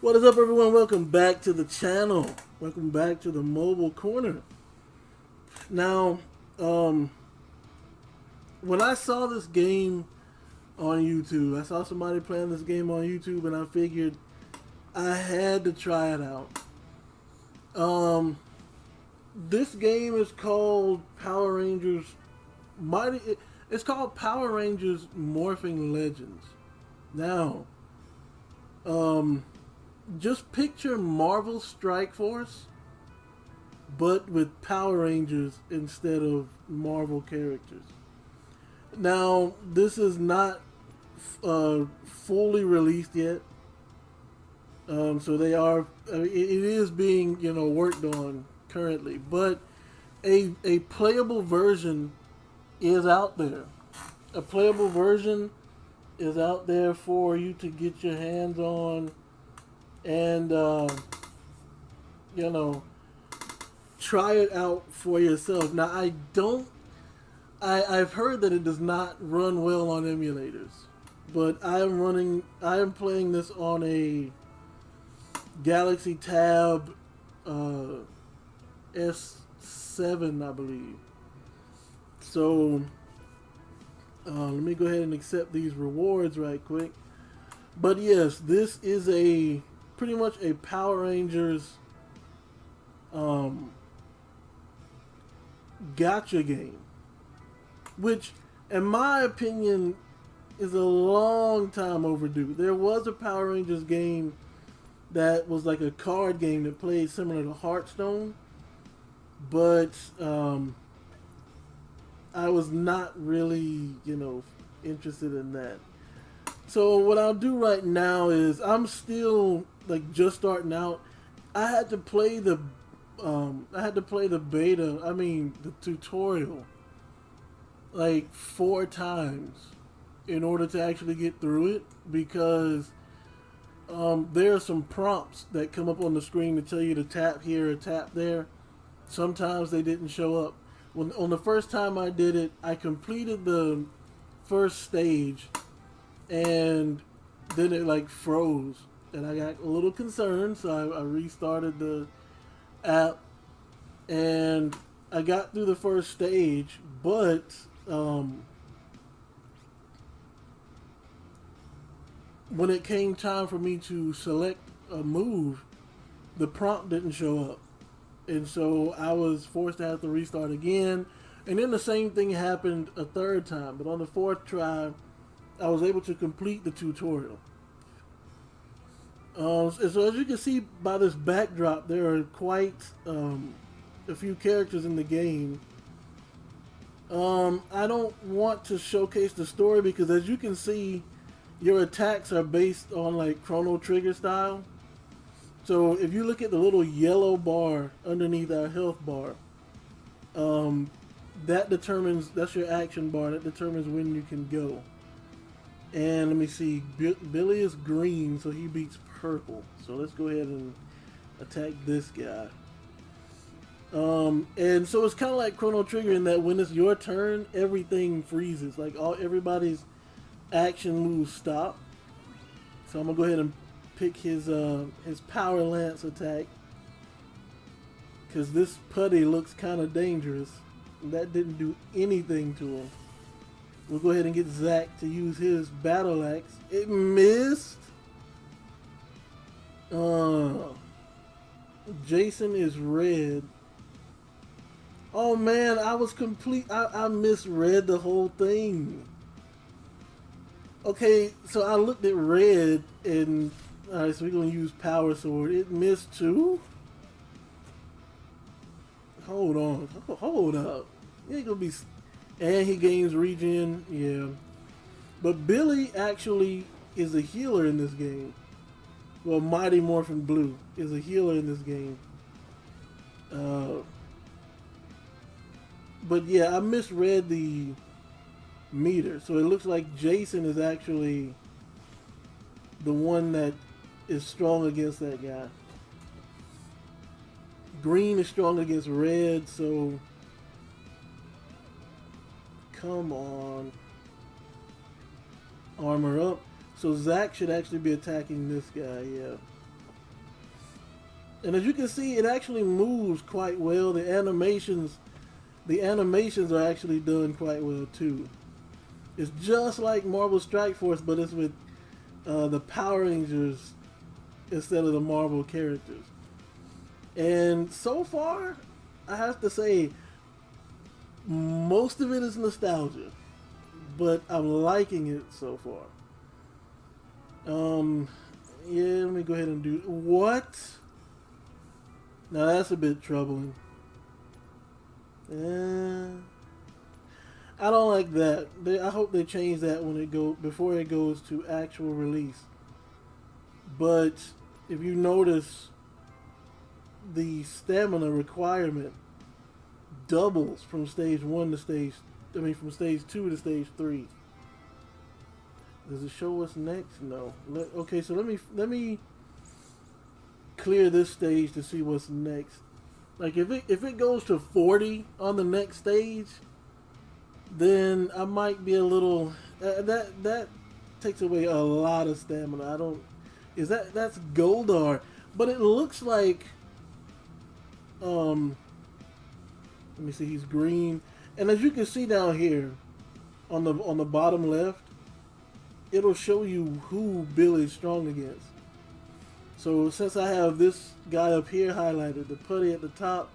What is up, everyone? Welcome back to the channel. Welcome back to the mobile corner. Now, when I saw this game on YouTube, I saw somebody playing this game on YouTube, and I figured I had to try it out. This game is called Power Rangers It's called Power Rangers Morphing Legends. Now, just picture Marvel Strike Force, but with Power Rangers instead of Marvel characters. Now, this is not fully released yet, so they are. It is being worked on currently, but a playable version is out there. A playable version is out there for you to get your hands on. And, try it out for yourself. Now, I've heard that it does not run well on emulators, but I am playing this on a Galaxy Tab S7, I believe. So, let me go ahead and accept these rewards right quick. But yes, this is pretty much a Power Rangers gacha game, which in my opinion is a long time overdue. There was a Power Rangers game that was like a card game that played similar to Hearthstone, but I was not really interested in that. So what I'll do right now is I'm still just starting out. I had to play the the tutorial 4 times in order to actually get through it, because there are some prompts that come up on the screen to tell you to tap here or tap there. Sometimes they didn't show up. On the first time I did it, I completed the first stage, and then it froze, and I got a little concerned, so I restarted the app, and I got through the first stage, but when it came time for me to select a move, the prompt didn't show up, and so I was forced to have to restart again, and then the same thing happened a third time, but on the 4th try I was able to complete the tutorial. So as you can see by this backdrop, there are quite a few characters in the game. I don't want to showcase the story because, as you can see, your attacks are based on Chrono Trigger style. So if you look at the little yellow bar underneath our health bar, that's your action bar. That determines when you can go. And let me see, Billy is green, so he beats purple. So let's go ahead and attack this guy. And so it's kind of like Chrono Trigger in that when it's your turn, everything freezes. Everybody's action moves stop. So I'm gonna go ahead and pick his Power Lance attack, because this putty looks kind of dangerous. That didn't do anything to him. We'll go ahead and get Zach to use his battle axe. It missed. Jason is red. Oh man, I misread the whole thing. Okay, so I looked at red and alright, so we're gonna use Power Sword. It missed too? Hold on. Hold up. You ain't gonna be. And he gains regen, yeah. But Billy actually is a healer in this game, well, Mighty Morphin Blue is a healer in this game. Uh, but yeah, I misread the meter, so it looks like Jason is actually the one that is strong against that guy. Green is strong against red, so come on. Armor up. So Zack should actually be attacking this guy, yeah. And as you can see, it actually moves quite well. The animations are actually done quite well too. It's just like Marvel Strike Force, but it's with the Power Rangers instead of the Marvel characters. And so far, I have to say, most of it is nostalgia, but I'm liking it so far. Yeah, let me go ahead and do what? Now that's a bit troubling. I don't like that. I hope they change that when before it goes to actual release. But if you notice, the stamina requirement doubles from stage 1 to from stage 2 to stage 3. Does it show what's next? No. Okay, so let me clear this stage to see what's next. Like if it goes to 40 on the next stage, then I might be a little that takes away a lot of stamina. That's Goldar, but it looks like let me see, he's green, and as you can see down here on the bottom left, it'll show you who Billy's strong against. So since I have this guy up here highlighted, the putty at the top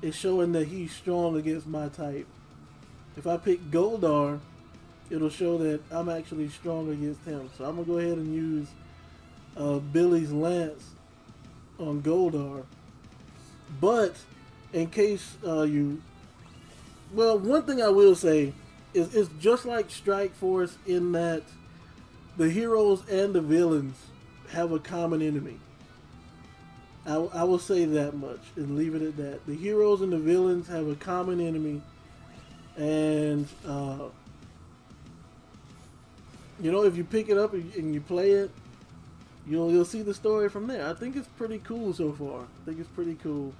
is showing that he's strong against my type. If I pick Goldar, it'll show that I'm actually strong against him. So I'm going to go ahead and use Billy's Lance on Goldar. But in case one thing I will say is it's just like Strike Force in that the heroes and the villains have a common enemy. I will say that much and leave it at that. The heroes and the villains have a common enemy, and if you pick it up and you play it, you'll see the story from there. I think it's pretty cool so far. I think it's pretty cool.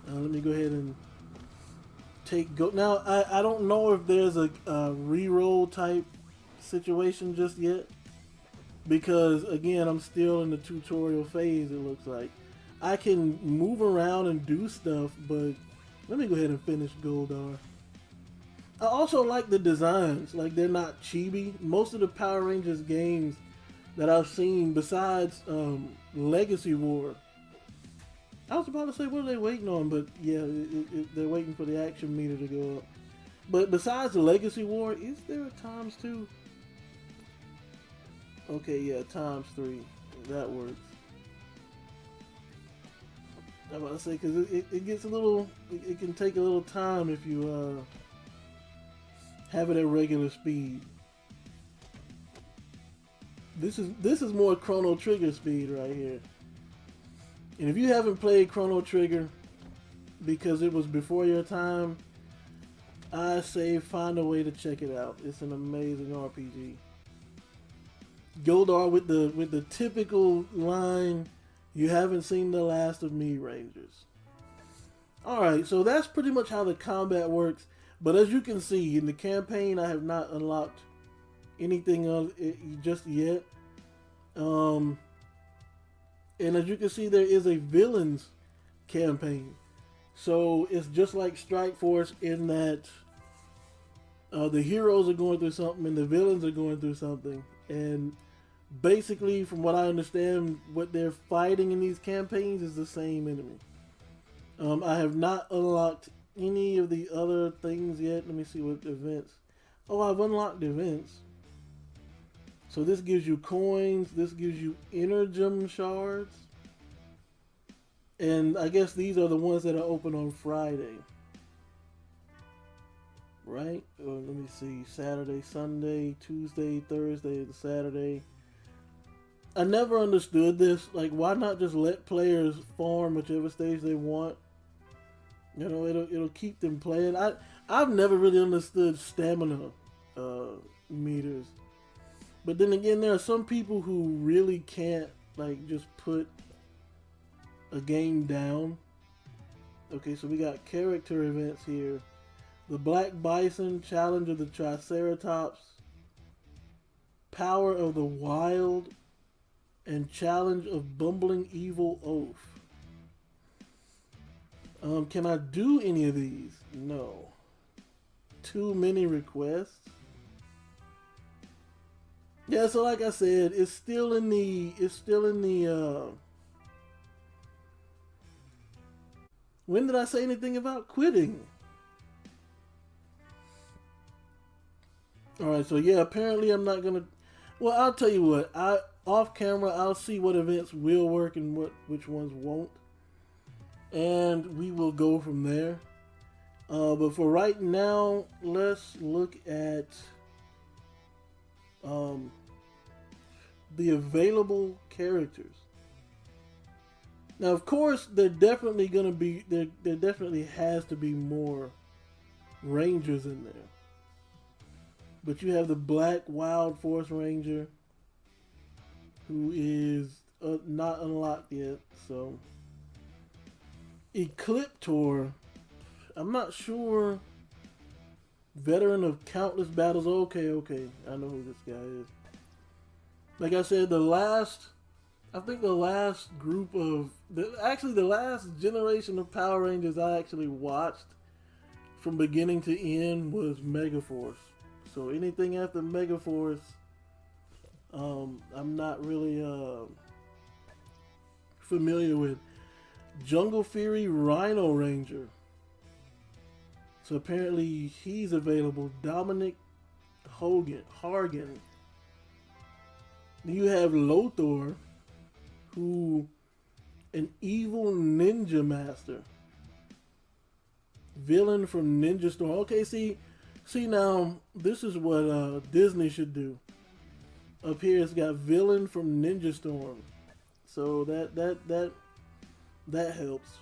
Let me go ahead and now. I don't know if there's a re-roll type situation just yet, because again, I'm still in the tutorial phase. It looks like I can move around and do stuff, but let me go ahead and finish Goldar. I also like the designs. Like, they're not chibi. Most of the Power Rangers games that I've seen, besides Legacy War, I was about to say, what are they waiting on? But yeah, they're waiting for the action meter to go up. But besides the Legacy War, is there a ×2? Okay, yeah, ×3. That works. I'm about to say, because it gets a little, it can take a little time if you have it at regular speed. This is more Chrono Trigger speed right here. And if you haven't played Chrono Trigger because it was before your time, I say find a way to check it out. It's an amazing RPG. Goldar with the typical line, "You haven't seen the last of me, Rangers." Alright, so that's pretty much how the combat works. But as you can see, in the campaign, I have not unlocked anything of it just yet. And as you can see, there is a villains campaign. So it's just like Strike Force in that the heroes are going through something and the villains are going through something. And basically, from what I understand, what they're fighting in these campaigns is the same enemy. I have not unlocked any of the other things yet. Let me see what events. Oh, I've unlocked events. So this gives you coins. This gives you Energem shards. And I guess these are the ones that are open on Friday. Right? Let me see. Saturday, Sunday, Tuesday, Thursday, Saturday. I never understood this. Like, why not just let players farm whichever stage they want? You know, it'll keep them playing. I've never really understood stamina meters. But then again, there are some people who really can't like just put a game down. Okay, so we got character events here. The Black Bison, Challenge of the Triceratops, Power of the Wild, and Challenge of Bumbling Evil Oaf. Can I do any of these? No. Too many requests. Yeah, so like I said, it's still in the when did I say anything about quitting? Alright, so yeah, apparently I'm not gonna well, I'll tell you what, off camera I'll see what events will work and which ones won't. And we will go from there. But for right now, let's look at the available characters. Now, of course, there definitely has to be more rangers in there. But you have the Black Wild Force Ranger, who is not unlocked yet. So, Ecliptor, I'm not sure. Veteran of countless battles. Okay, I know who this guy is. Like I said, the last group of the last generation of Power Rangers I actually watched from beginning to end was Megaforce. So anything after Megaforce, I'm not really familiar with. Jungle Fury Rhino Ranger. So apparently he's available. Dominic Hargan. Then you have Lothar, who an evil ninja master. Villain from Ninja Storm. Okay, see now this is what Disney should do. Up here it's got villain from Ninja Storm. So that helps.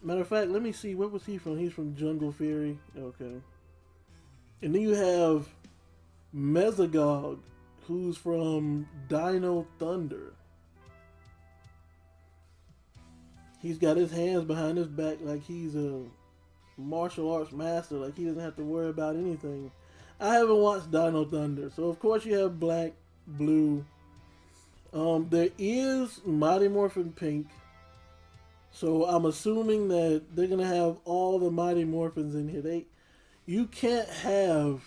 Matter of fact, let me see, what was he from? He's from Jungle Fury. Okay. And then you have Mesagog, who's from Dino Thunder. He's got his hands behind his back like he's a martial arts master, like he doesn't have to worry about anything. I haven't watched Dino Thunder, so of course you have Black, Blue. There is Mighty Morphin Pink. So I'm assuming that they're gonna have all the Mighty Morphins in here. You can't have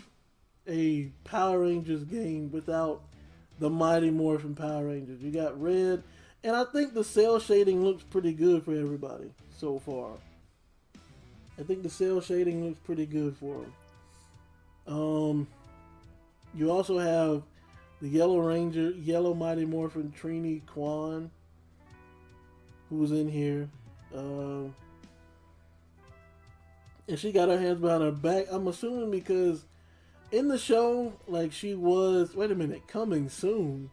a Power Rangers game without the Mighty Morphin Power Rangers. You got Red, and I think the cell shading looks pretty good for everybody so far. I think the cell shading looks pretty good for them. You also have the Yellow Ranger, Yellow Mighty Morphin Trini Kwan, who's in here. And she got her hands behind her back. I'm assuming because in the show, like she was, wait a minute, coming soon.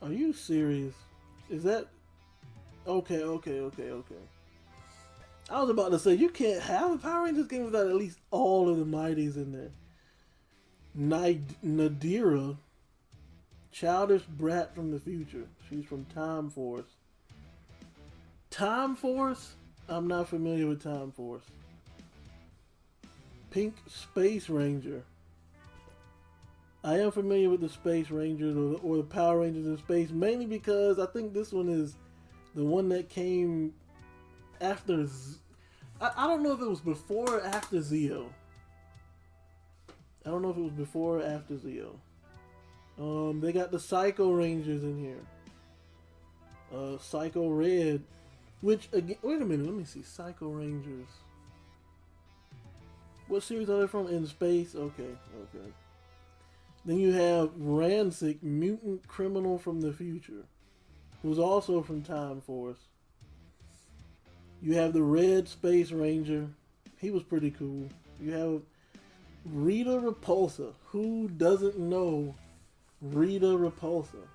Are you serious? Is that okay? I was about to say you can't have a Power Rangers game without at least all of the Mighties in there. Nadira, childish brat from the future. She's from Time Force. Time Force? I'm not familiar with Time Force. Pink Space Ranger. I am familiar with the Space Rangers or the Power Rangers in space, mainly because I think this one is the one that came after. I don't know if it was before or after Zeo. I don't know if it was before or after Zeo. They got the Psycho Rangers in here. Psycho Red, which again, wait a minute, let me see. Psycho Rangers. What series are they from? In space? Okay. Then you have Rancic, mutant criminal from the future, who's also from Time Force. You have the Red Space Ranger. He was pretty cool. You have Rita Repulsa. Who doesn't know Rita Repulsa?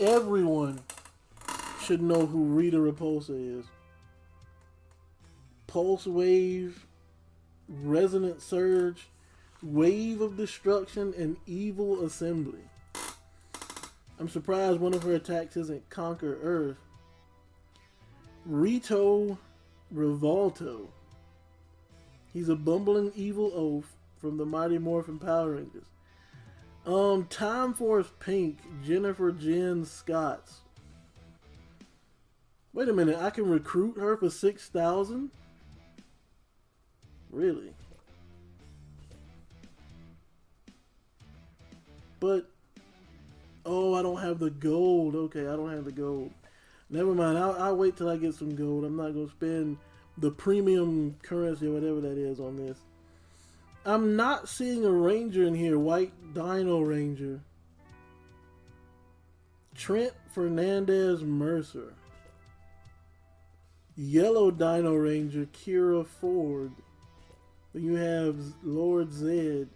Everyone should know who Rita Repulsa is. Pulse Wave, Resonant Surge, Wave of Destruction, and Evil Assembly. I'm surprised one of her attacks isn't Conquer Earth. Rito Revolto. He's a bumbling evil oaf from the Mighty Morphin Power Rangers. Time Force Pink, Jennifer Jen Scotts. Wait a minute, I can recruit her for 6,000? Really? But, oh, I don't have the gold. Okay, I don't have the gold. Never mind, I'll wait till I get some gold. I'm not going to spend the premium currency or whatever that is on this. I'm not seeing a ranger in here. White Dino Ranger. Trent Fernandez Mercer. Yellow Dino Ranger Kira Ford. Then you have Lord Zed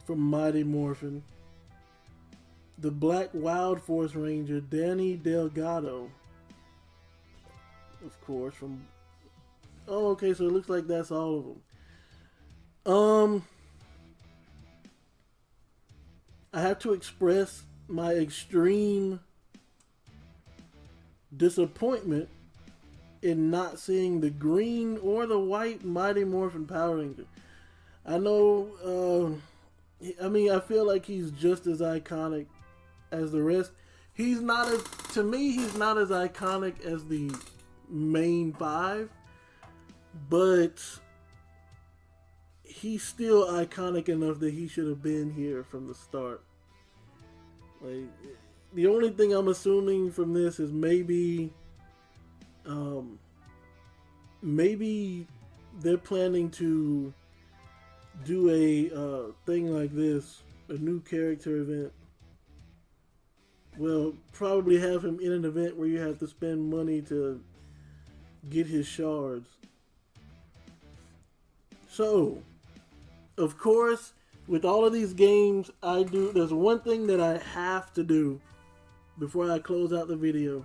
from Mighty Morphin. The Black Wild Force Ranger Danny Delgado. Of course, from... Oh, okay, so it looks like that's all of them. I have to express my extreme disappointment in not seeing the green or the white Mighty Morphin Power Ranger. I know, I feel like he's just as iconic as the rest. He's not as, to me, he's not as iconic as the main five, but he's still iconic enough that he should have been here from the start. Like, the only thing I'm assuming from this is maybe they're planning to do a thing like this, a new character event. Well, probably have him in an event where you have to spend money to get his shards. So, of course, with all of these games, there's one thing that I have to do before I close out the video,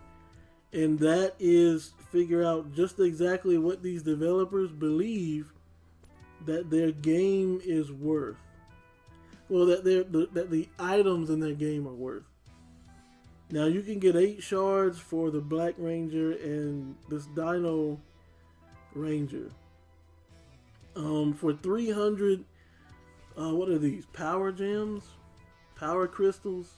and that is figure out just exactly what these developers believe that their game is worth. Well, that the items in their game are worth. Now, you can get 8 shards for the Black Ranger and this Dino Ranger. For 300, what are these? Power gems? Power crystals?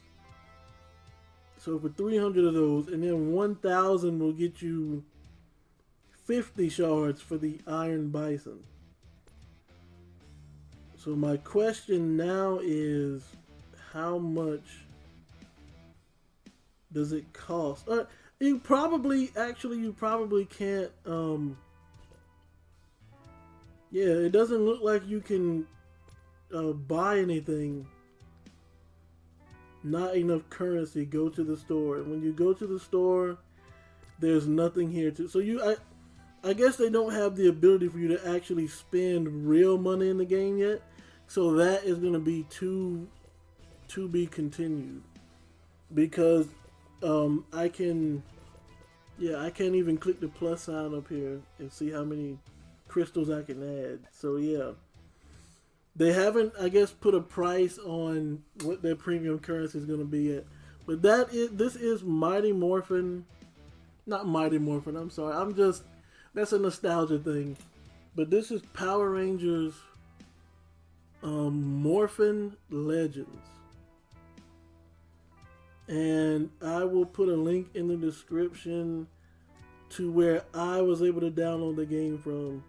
So for 300 of those, and then 1,000 will get you 50 shards for the Iron Bison. So my question now is, how much does it cost? You probably can't, yeah, it doesn't look like you can buy anything. Not enough currency. Go to the store. And when you go to the store, there's nothing here to... So I guess they don't have the ability for you to actually spend real money in the game yet. So that is going to be to be continued. Because I can't even click the plus sign up here and see how many crystals I can add. So yeah, they haven't, I guess, put a price on what their premium currency is going to be at. But this is Mighty Morphin, not Mighty Morphin, I'm sorry, that's a nostalgia thing. But this is Power Rangers Morphin Legends. And I will put a link in the description to where I was able to download the game from.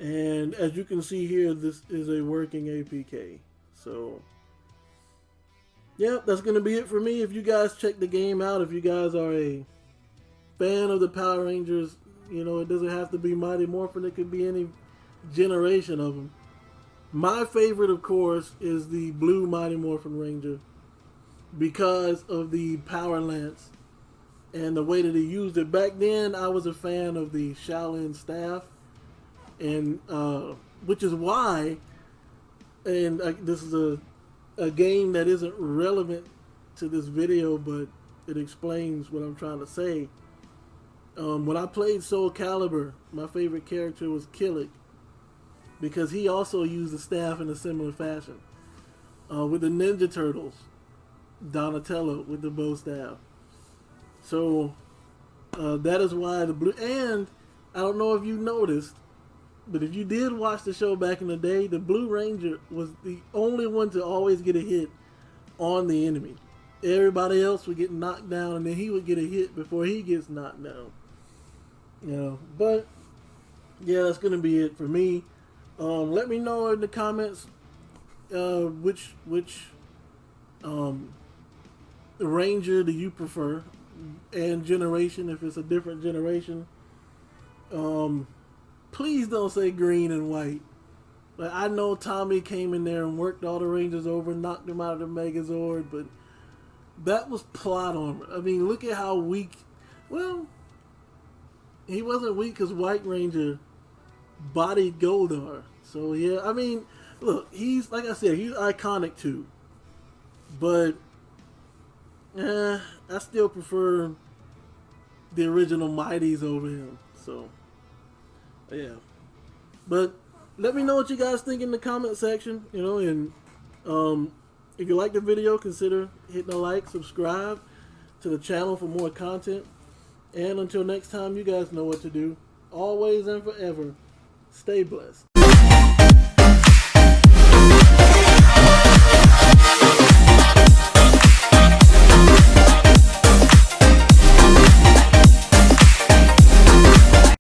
And as you can see here, this is a working APK. So, yeah, that's going to be it for me. If you guys check the game out, if you guys are a fan of the Power Rangers, you know, it doesn't have to be Mighty Morphin. It could be any generation of them. My favorite, of course, is the blue Mighty Morphin Ranger, because of the power lance and the way that he used it. Back then, I was a fan of the Shaolin staff, and which is why, and this is a game that isn't relevant to this video, but it explains what I'm trying to say. When I played Soul Calibur, my favorite character was Killick, because he also used the staff in a similar fashion. With the Ninja Turtles, Donatello with the bow staff. So that is why the blue. And I don't know if you noticed, but if you did watch the show back in the day, the Blue Ranger was the only one to always get a hit on the enemy. Everybody else would get knocked down, and then he would get a hit before he gets knocked down. You know, but yeah, that's gonna be it for me. Let me know in the comments which Ranger do you prefer, and generation if it's a different generation. Please don't say green and white. Like, I know Tommy came in there and worked all the Rangers over, knocked them out of the Megazord, but that was plot armor. I mean, look at how weak. Well, he wasn't weak because White Ranger bodied Goldar. So yeah, I mean, look, he's, like I said, he's iconic too. But I still prefer the original Mighties over him. So yeah. But let me know what you guys think in the comment section, you know, and if you like the video, consider hitting a like, subscribe to the channel for more content. And until next time, you guys know what to do. Always and forever, stay blessed.